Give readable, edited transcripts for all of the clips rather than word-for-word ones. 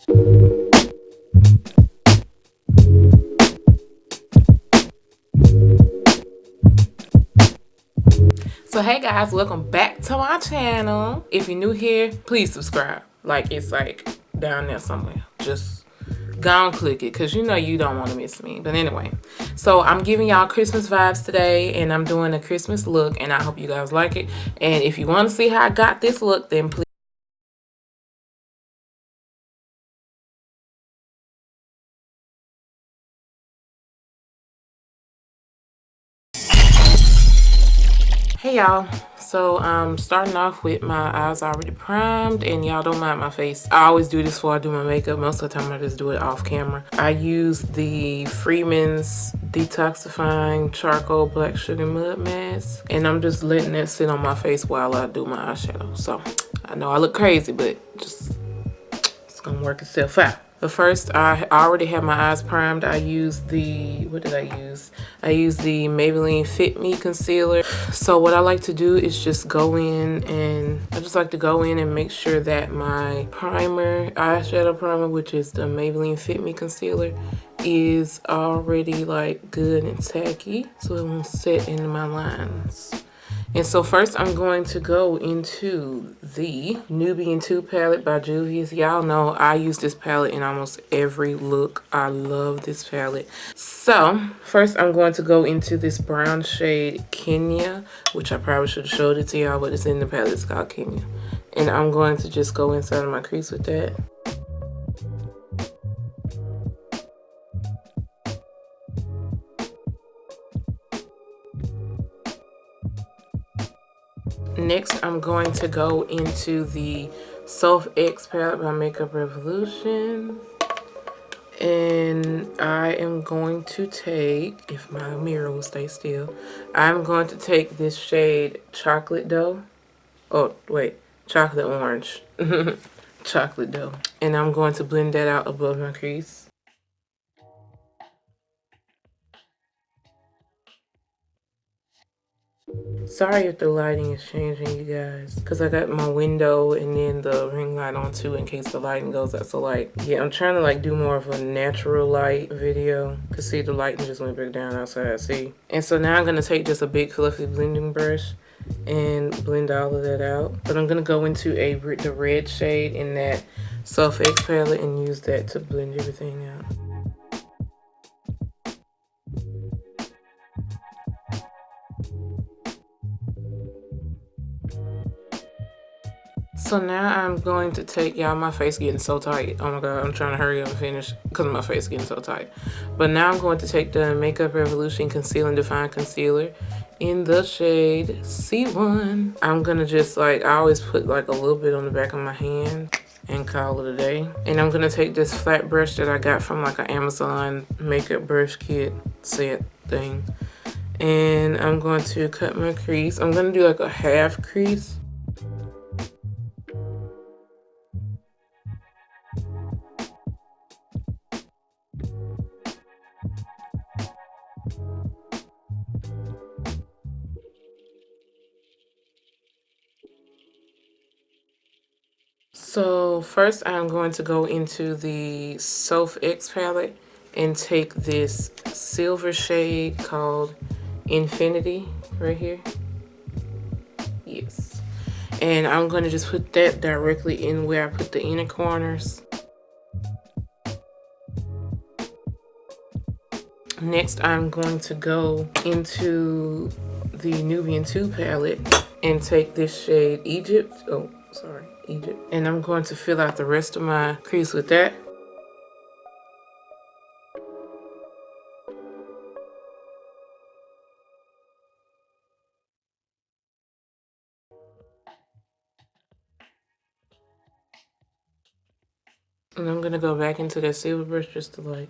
So hey guys, welcome back to my channel. If you're new here, please subscribe. Like, it's like down there somewhere. Just go and click it, because you know you don't want to miss me. But anyway, so I'm giving y'all Christmas vibes today, and I'm doing a Christmas look, and I hope you guys like it. And if you want to see how I got this look, then please. Hey y'all, so starting off with my eyes already primed, and y'all don't mind my face. I always do this before I do my makeup. Most of the time I just do it off camera. I use the Freeman's Detoxifying Charcoal Black Sugar Mud Mask, and I'm just letting that sit on my face while I do my eyeshadow. So I know I look crazy, but just it's gonna work itself out. But first, I already have my eyes primed. I used the, what did I use? I used the Maybelline Fit Me Concealer. So what I like to do is just go in, and I just like to go in and make sure that my primer, eyeshadow primer, which is the Maybelline Fit Me Concealer, is already like good and tacky, so it won't set into my lines. And so first I'm going to go into the Nubian 2 palette by Juvia. Y'all know I use this palette in almost every look. I love this palette. So first I'm going to go into this brown shade Kenya, which I probably should have showed it to y'all, but it's in the palette. It's called Kenya. And I'm going to just go inside of my crease with that. Next, I'm going to go into the Sophx palette by Makeup Revolution. And I am going to take, if my mirror will stay still, I'm going to take this shade Chocolate Dough. Oh, wait, Chocolate Orange. Chocolate Dough. And I'm going to blend that out above my crease. Sorry if the lighting is changing, you guys, because I got my window and then the ring light on too in case the lighting goes out. So like, yeah, I'm trying to like do more of a natural light video, because see, the lighting just went back down outside, see. And so now I'm going to take just a big fluffy blending brush and blend all of that out. But I'm going to go into the red shade in that Sophx palette and use that to blend everything out. So now I'm going to take, y'all, my face getting so tight. Oh my god, I'm trying to hurry up and finish because my face getting so tight. But now I'm going to take the Makeup Revolution Conceal and Define Concealer in the shade C1. I'm going to just like, I always put like a little bit on the back of my hand and call it a day. And I'm going to take this flat brush that I got from like an Amazon makeup brush kit set thing. And I'm going to cut my crease. I'm going to do like a half crease. So first I'm going to go into the Sophx palette and take this silver shade called Infinity right here. Yes. And I'm going to just put that directly in where I put the inner corners. Next I'm going to go into the Nubian 2 palette and take this shade Egypt. Oh, sorry. Egypt. And I'm going to fill out the rest of my crease with that. And I'm going to go back into that silver brush just to like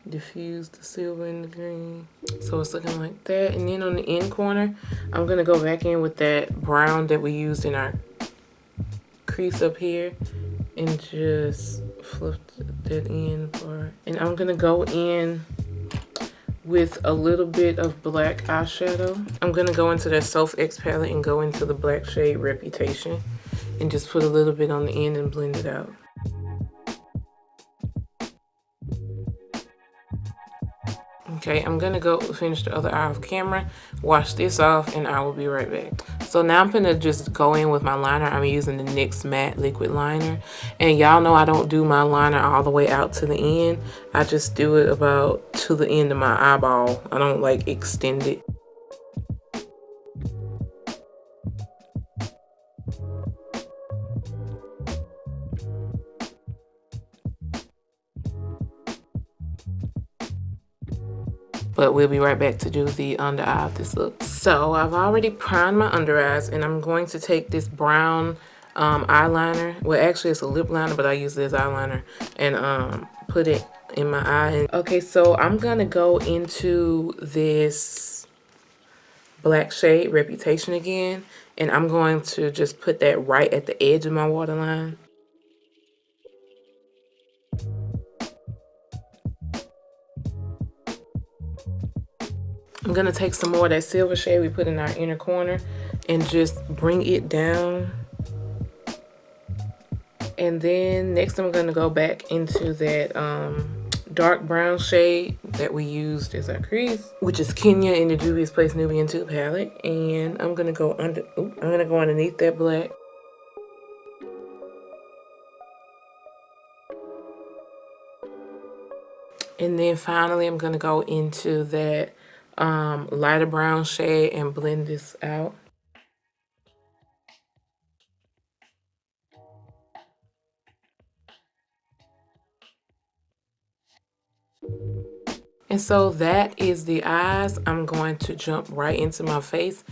diffuse the silver and the green. So it's looking like that. And then on the end corner, I'm going to go back in with that brown that we used in our crease up here and just flip that in part. And I'm gonna go in with a little bit of black eyeshadow. I'm gonna go into that Sophx palette and go into the black shade Reputation and just put a little bit on the end and blend it out. Okay, I'm gonna go finish the other eye off camera, wash this off, and I will be right back. So now I'm gonna just go in with my liner. I'm using the NYX Matte Liquid Liner. And y'all know I don't do my liner all the way out to the end. I just do it about to the end of my eyeball. I don't like extend it. But we'll be right back to do the under eye of this look. So I've already primed my under eyes, and I'm going to take this brown eyeliner. Well, actually it's a lip liner, but I use this eyeliner and put it in my eye. Okay, so I'm gonna go into this black shade, Reputation again, and I'm going to just put that right at the edge of my waterline. I'm gonna take some more of that silver shade we put in our inner corner and just bring it down. And then next I'm gonna go back into that dark brown shade that we used as our crease, which is Kenya in the Juvia's Place Nubian 2 palette. And I'm gonna go underneath that black. And then finally I'm gonna go into that lighter brown shade and blend this out. And so that is the eyes. I'm going to jump right into my face.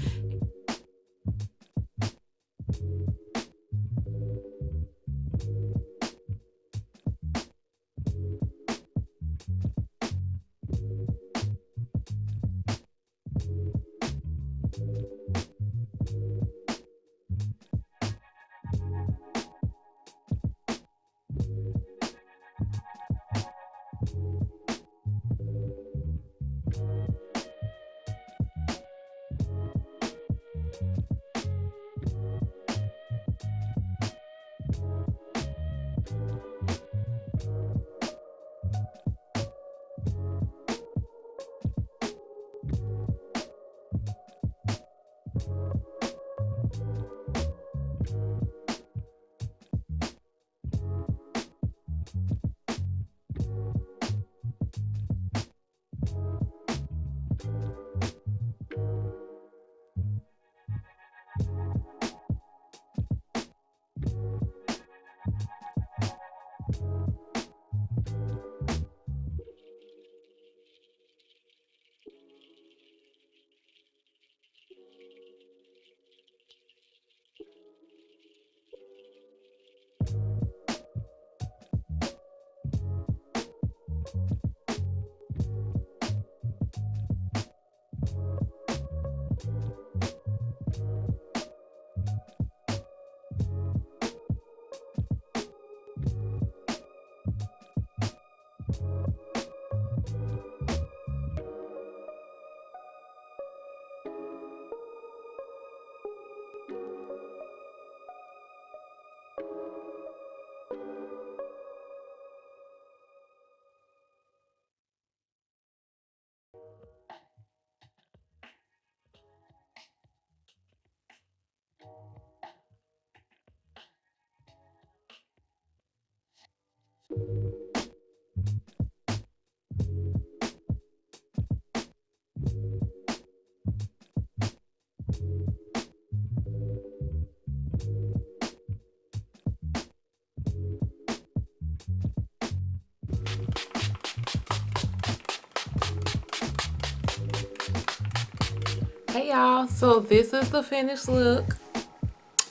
Hey y'all, so this is the finished look.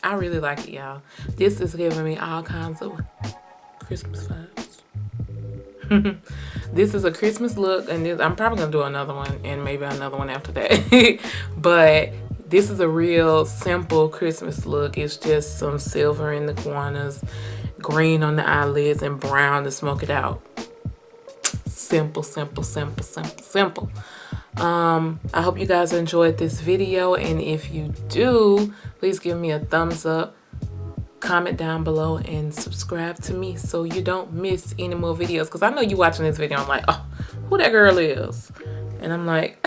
I really like it, y'all. This is giving me all kinds of Christmas vibes. This is a Christmas look, and I'm probably gonna do another one and maybe another one after that. But this is a real simple Christmas look. It's just some silver in the corners, green on the eyelids, and brown to smoke it out. Simple, simple, simple, simple, simple. I hope you guys enjoyed this video, and if you do, please give me a thumbs up, comment down below, and subscribe to me so you don't miss any more videos, because I know you watching this video, I'm like, oh, who that girl is? And I'm like,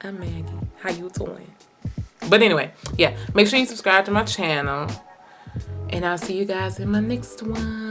I'm Maggie. How you doing? But anyway, yeah, make sure you subscribe to my channel. And I'll see you guys in my next one.